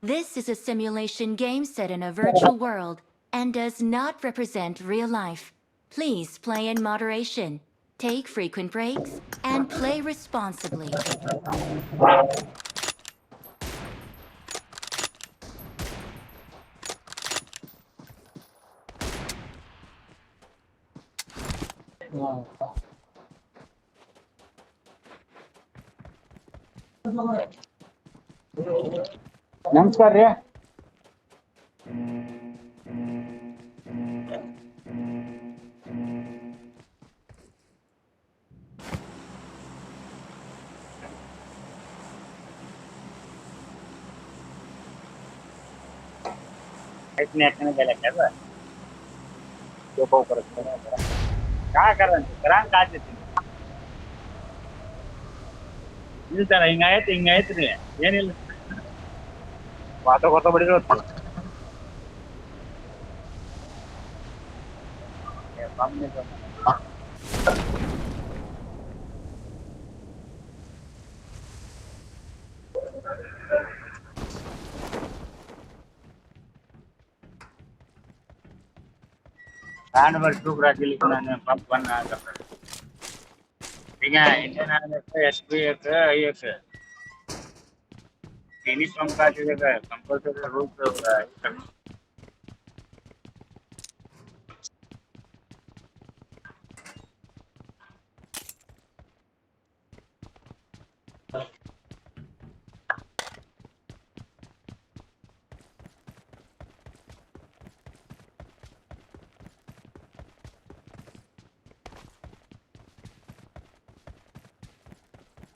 This is a simulation game set in a virtual world and does not represent real life. Please play in moderation, take frequent breaks, and play responsibly. ನಮಸ್ಕಾರ ರೀ. काय करायचं ನಿಲ್ತಾರ ಹಿಂಗಾಯ್ತು ರೀ ಏನಿಲ್ಲ ವಾತ ಬಡಿದ್ರು ನಾನು ಬರ್ತು ರಾಜ್ಯಲಿ ನಾನು ಪಂಪ್ ಬನ್ನ ಈಗ Indian Army SP IF any pump ಕಾಟಿದೆ ಕಂಪಲ್ಸರಿ ರೂಲ್ಸ್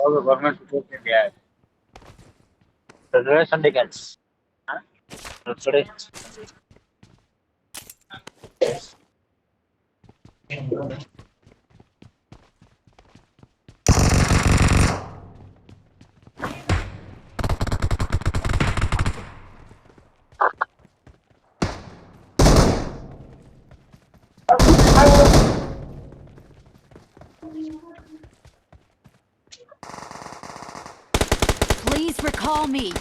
गवर्नमेंट support दिया है Saturday Sunday guys Saturday Please recall me.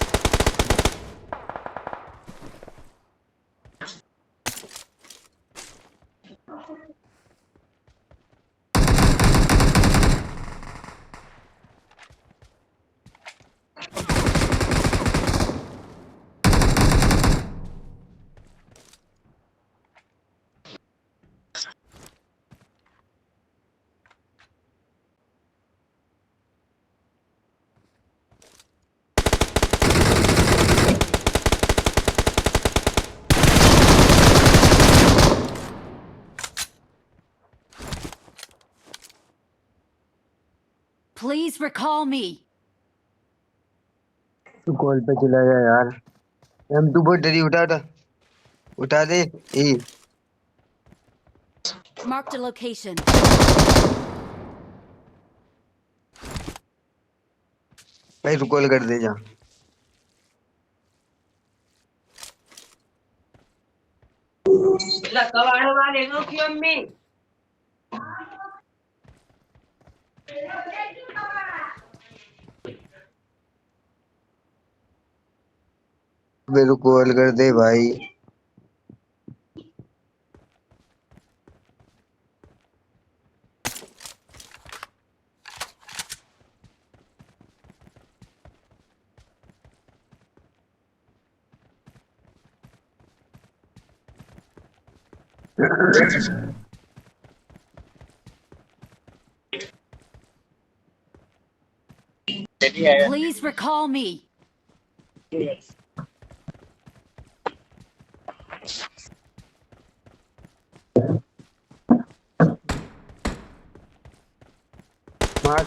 Please recall me. तू कॉल पे चला जा यार। हम तू बहुत डरी उठा दे ए Marked a location. भाई तू कॉल कर दे जा। La cabana vale, no quiero en mí. मेरे को कॉल कर दे भाई। Please recall me. मार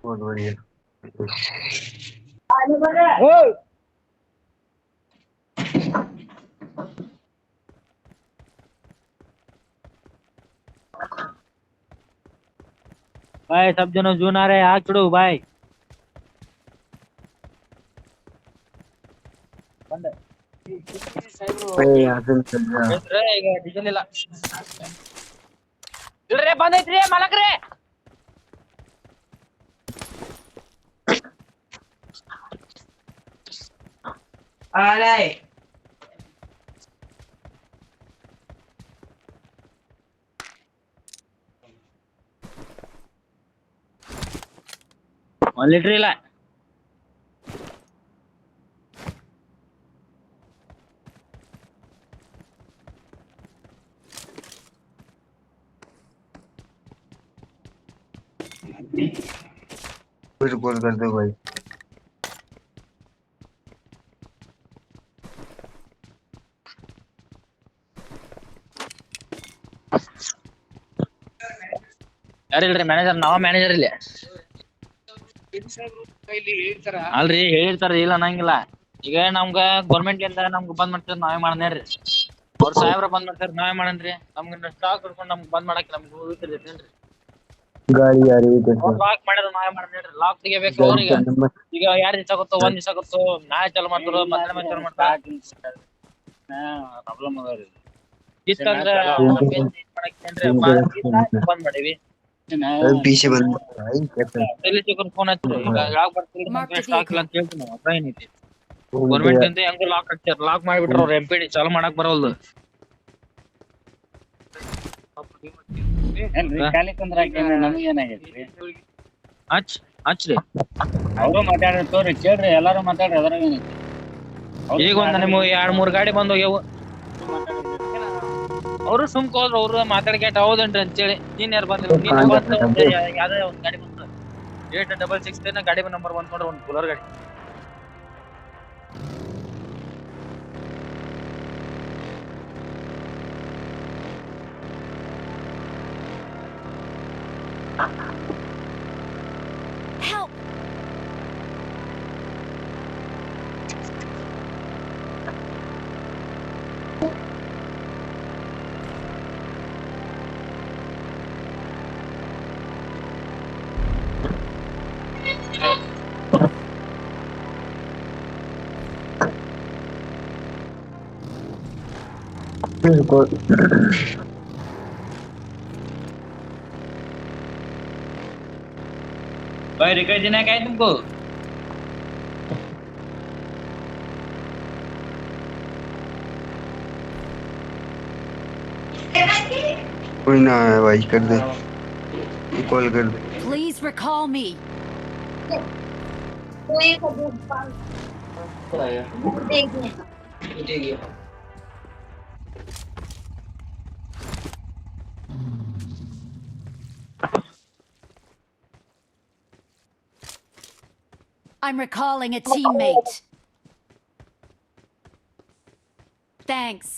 बहुत बढ़िया। भाई सब जनो जून आ रहे आग छोड़ो भाई भाई यहाँ से निकल जा। ಡೀಸೆಲ್ ಇಲ್ಲ ಇಲ್ರಿ ಬಂದೈತ್ರಿ ಮಲಕ್ರಿ Ở đây. ಒಂದ್ ಲೀಟ್ರ್ ಇಲ್ಲ. फिर कॉल कर दो भाई. ಯಾರಿಲ್ರಿ ಮ್ಯಾನೇಜರ್? ನಾವ ಮ್ಯಾನೇಜರ್ ಇಲ್ಲಿ. ಅಲ್ರಿ ಹೇಳಿರ್ತಾರ, ಇಲ್ಲ ಅನ್ನಂಗಿಲ್ಲ. ಈಗ ನಮ್ಗ ಗೌರ್ಮೆಂಟ್ ಲಿಂದ ನಮ್ಗ ಬಂದ್ ಮಾಡ್ತಾರ, ನಾವೇ ಮಾಡನೇರಿ. ಅವ್ರ ಸಾಹೇಬ್ರ ಬಂದ್ ಮಾಡ್ತಾರ, ನಾವೇ ಮಾಡನ್ರಿ. ನಮ್ಗ ಸ್ಟಾಕ್ ಹಿಡ್ಕೊಂಡ್ ನಮ್ಗ್ ಬಂದ್ ಮಾಡಕ್ ನಮ್ಗೆ ಹೋಗಿರ್ತೇನ್ರಿ. गाड़ी आ रही है इधर से. ಲಾಕ್ ಮಾಡಿದ್ರ ನಾವೇ ಮಾಡನೇರಿ. ಲಾಕ್ ತೆಗಿಬೇಕು गाड़ी ಅವ್ರಿಗೆ. का नंबर. ಈಗ 2 ದಿವಸ ಆಗುತ್ತೋ 1 ದಿವಸ ಆಗುತ್ತೋ, ನಾಳೆ ಚಾಲು ಮಾಡ್ತಾರೋ ಮಧ್ಯಾಹ್ನ ಚಾಲು ಮಾಡ್ತಾರ. ಪ್ರಾಬ್ಲಮ್ ಅದಾವ್ರಿ. ಇತ್ತಂದ್ರ ಬಂದ್ ಮಾಡೀವಿ. पीछे बंद भाई कैसे ಫೋನ್ ಹಚ್ಚಿರಿ. ಈಗ ಯಾವಾಗ ಬರ್ತೀರಿ Mark the ಸ್ಟಾಕ್ ಇಲ್ಲ vehicle. ಅಂತ ಹೇಳ್ತೀನಿ. ಅದ್ರ ಏನೈತಿ, घूम ಗೌರ್ಮೆಂಟ್ गया. ಇಂದ ಹೆಂಗ ಲಾಕ್ ಹಚ್ಚಾರ, ಲಾಕ್ ಮಾಡಿಬಿಟ್ರ ಅವ್ರ ಎಂಪಿಡಿ ಚಾಲು ಮಾಡಕ್ ಬರವಲ್ದು. ಖಾಲಿ ತಂದ್ರ ನಮಗೇನಾಗೈತ್ರಿ? ಹಚ್ಚ್ರಿ. ಅವರು ಮಾತಾಡ್ರಿ, ತೋರಿ ಕೇಳ್ರಿ, ಎಲ್ಲಾರು ಮಾತಾಡ್ರಿ. ಅದ್ರಾಗ ಏನೈತಿ? ಈಗ ಒಂದ್ ನಿಮ್ಗೆ 2-3 ಗಾಡಿ ಬಂದ್ ಹೋಗ್ಯಾವು. ಅವರು ಸುಮ್ಕ ಹೋದ್ರು. ಅವ್ರು ಮಾತಾಡ್ಕೇಟ ಹೌದೇನ್ರಿ ಅಂತೇಳಿ. ನೀನ್ ಯಾರು ಬಂದಿಲ್ಲ, ನೀನ್ ಬಂದು ಯಾವ್ದೇ ಒಂದ್ ಗಾಡಿ ಬಂತು 866 ಗಾಡಿ ನಂಬರ್ ಬಂದ್ ನೋಡ್ರಿ, ಒಂದ್ ಬುಲರ್ ಗಾಡಿ. Help! फिर कॉल. भाई रिक्वेस्ट देना क्या है तुमको? कोई ना है भाई, कर दे कॉल कर दे. Please recall me. I'm recalling a teammate. Thanks.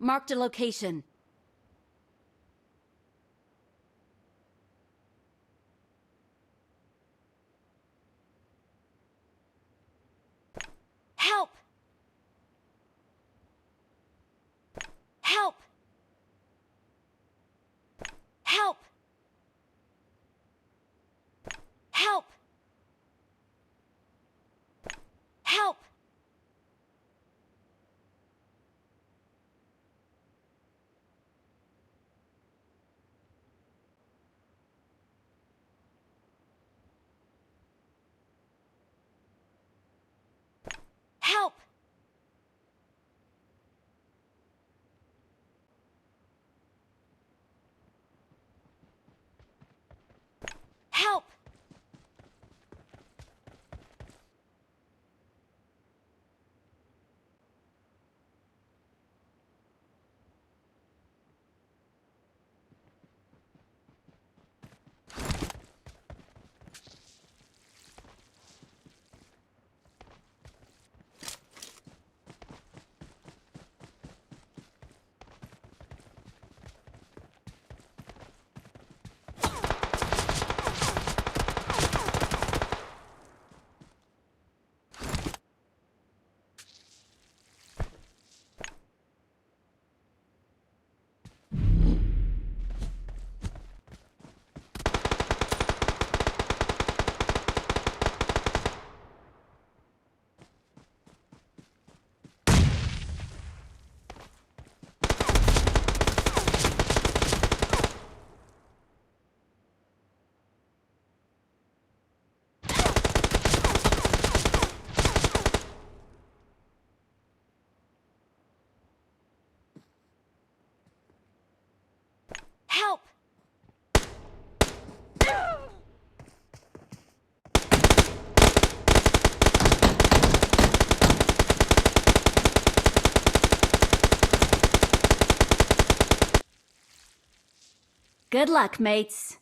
Marked a location. Help! Help! Help! Help! Help! Help! Help! Help! Good luck, mates.